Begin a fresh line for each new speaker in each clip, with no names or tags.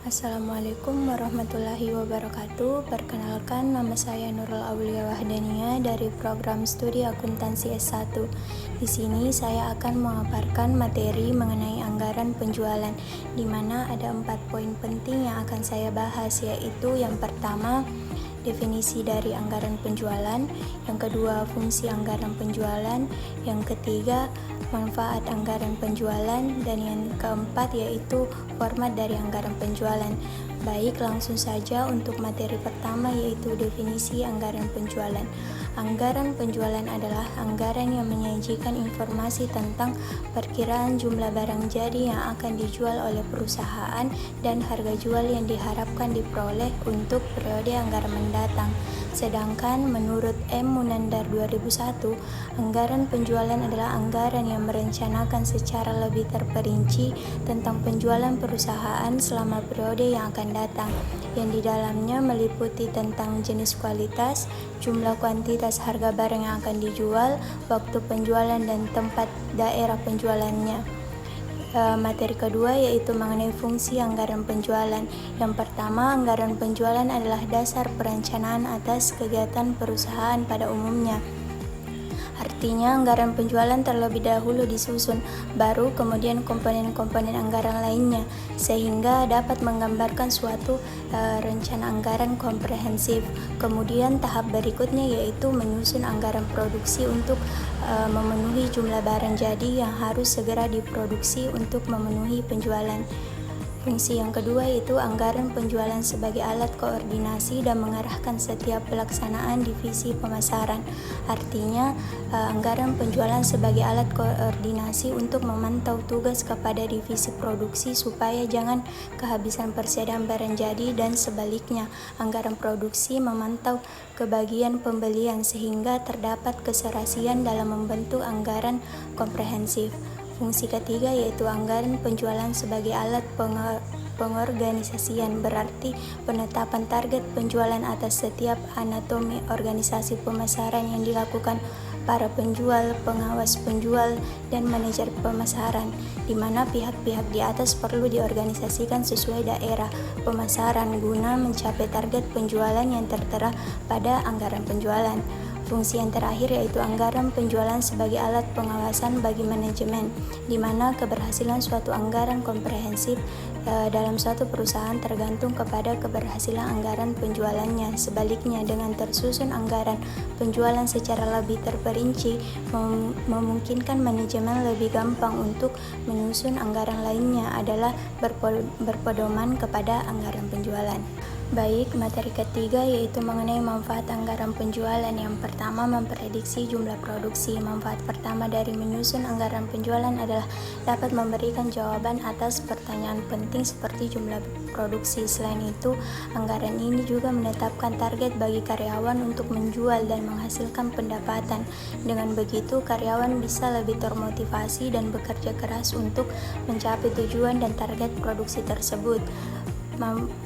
Assalamualaikum warahmatullahi wabarakatuh. Perkenalkan, nama saya Nurul Aulia Wahdania dari program studi akuntansi S1. Di sini saya akan memaparkan materi mengenai anggaran penjualan, di mana ada 4 poin penting yang akan saya bahas, yaitu yang pertama, definisi dari anggaran penjualan, yang kedua, fungsi anggaran penjualan, yang ketiga, manfaat anggaran penjualan, dan yang keempat yaitu format dari anggaran penjualan. Baik, langsung saja untuk materi pertama, yaitu definisi anggaran penjualan. Anggaran penjualan adalah anggaran yang menyajikan informasi tentang perkiraan jumlah barang jadi yang akan dijual oleh perusahaan dan harga jual yang diharapkan diperoleh untuk periode anggaran mendatang. Sedangkan menurut M. Munandar 2001, anggaran penjualan adalah anggaran yang merencanakan secara lebih terperinci tentang penjualan perusahaan selama periode yang akan datang, yang di dalamnya meliputi tentang jenis kualitas, jumlah kuantitas harga barang yang akan dijual, waktu penjualan dan tempat daerah penjualannya. Materi kedua yaitu mengenai fungsi anggaran penjualan. Yang pertama, anggaran penjualan adalah dasar perencanaan atas kegiatan perusahaan pada umumnya. Artinya, anggaran penjualan terlebih dahulu disusun, baru kemudian komponen-komponen anggaran lainnya, sehingga dapat menggambarkan suatu rencana anggaran komprehensif. Kemudian tahap berikutnya yaitu menyusun anggaran produksi untuk memenuhi jumlah barang jadi yang harus segera diproduksi untuk memenuhi penjualan. Fungsi yang kedua yaitu anggaran penjualan sebagai alat koordinasi dan mengarahkan setiap pelaksanaan divisi pemasaran. Artinya, anggaran penjualan sebagai alat koordinasi untuk memantau tugas kepada divisi produksi supaya jangan kehabisan persediaan barang jadi, dan sebaliknya, anggaran produksi memantau kebagian pembelian sehingga terdapat keserasian dalam membentuk anggaran komprehensif. Fungsi ketiga yaitu anggaran penjualan sebagai alat pengorganisasian, berarti penetapan target penjualan atas setiap anatomi organisasi pemasaran yang dilakukan para penjual, pengawas penjual, dan manajer pemasaran, di mana pihak-pihak di atas perlu diorganisasikan sesuai daerah pemasaran guna mencapai target penjualan yang tertera pada anggaran penjualan. Fungsi yang terakhir yaitu anggaran penjualan sebagai alat pengawasan bagi manajemen, di mana keberhasilan suatu anggaran komprehensif dalam suatu perusahaan tergantung kepada keberhasilan anggaran penjualannya. Sebaliknya, dengan tersusun anggaran penjualan secara lebih terperinci, memungkinkan manajemen lebih gampang untuk menyusun anggaran lainnya adalah berpedoman kepada anggaran penjualan. Baik, materi ketiga yaitu mengenai manfaat anggaran penjualan. Yang pertama, memprediksi jumlah produksi. Manfaat pertama dari menyusun anggaran penjualan adalah dapat memberikan jawaban atas pertanyaan penting seperti jumlah produksi. Selain itu, anggaran ini juga menetapkan target bagi karyawan untuk menjual dan menghasilkan pendapatan. Dengan begitu, karyawan bisa lebih termotivasi dan bekerja keras untuk mencapai tujuan dan target produksi tersebut.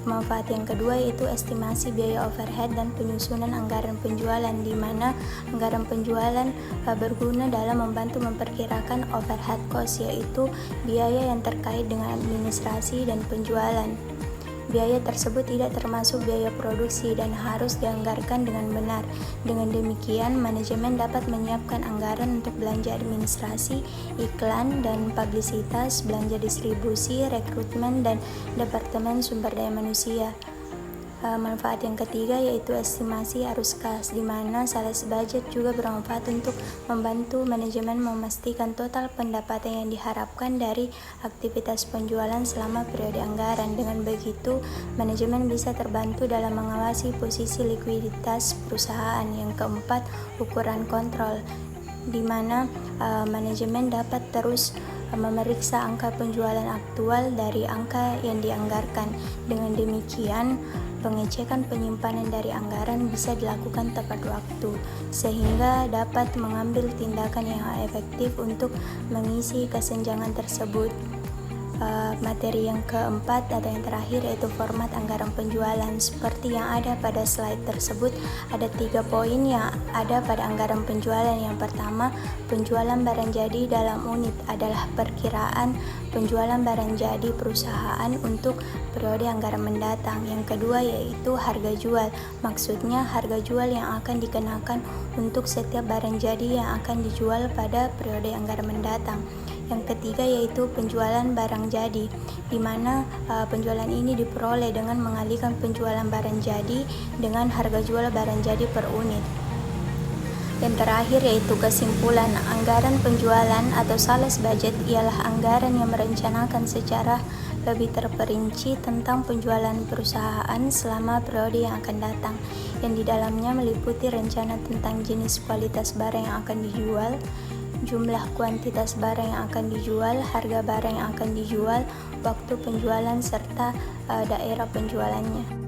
Manfaat yang kedua yaitu estimasi biaya overhead dan penyusunan anggaran penjualan, di mana anggaran penjualan berguna dalam membantu memperkirakan overhead cost, yaitu biaya yang terkait dengan administrasi dan penjualan. Biaya tersebut tidak termasuk biaya produksi dan harus dianggarkan dengan benar. Dengan demikian, manajemen dapat menyiapkan anggaran untuk belanja administrasi, iklan dan publisitas, belanja distribusi, rekrutmen, dan departemen sumber daya manusia. Manfaat yang ketiga yaitu estimasi arus kas, di mana sales budget juga bermanfaat untuk membantu manajemen memastikan total pendapatan yang diharapkan dari aktivitas penjualan selama periode anggaran. Dengan begitu, manajemen bisa terbantu dalam mengawasi posisi likuiditas perusahaan. Yang keempat, ukuran kontrol, di mana manajemen dapat terus memeriksa angka penjualan aktual dari angka yang dianggarkan. Dengan demikian, pengecekan penyimpanan dari anggaran bisa dilakukan tepat waktu, sehingga dapat mengambil tindakan yang efektif untuk mengisi kesenjangan tersebut. materi yang keempat atau yang terakhir yaitu format anggaran penjualan. Seperti yang ada pada slide tersebut, ada 3 poin yang ada pada anggaran penjualan. Yang pertama, penjualan barang jadi dalam unit adalah perkiraan penjualan barang jadi perusahaan untuk periode anggaran mendatang. Yang kedua yaitu harga jual, maksudnya harga jual yang akan dikenakan untuk setiap barang jadi yang akan dijual pada periode anggaran mendatang. Yang ketiga yaitu penjualan barang jadi, di mana penjualan ini diperoleh dengan mengalihkan penjualan barang jadi dengan harga jual barang jadi per unit. Dan terakhir yaitu kesimpulan, anggaran penjualan atau sales budget ialah anggaran yang merencanakan secara lebih terperinci tentang penjualan perusahaan selama periode yang akan datang, yang di dalamnya meliputi rencana tentang jenis kualitas barang yang akan dijual, jumlah kuantitas barang yang akan dijual, harga barang yang akan dijual, waktu penjualan, serta daerah penjualannya.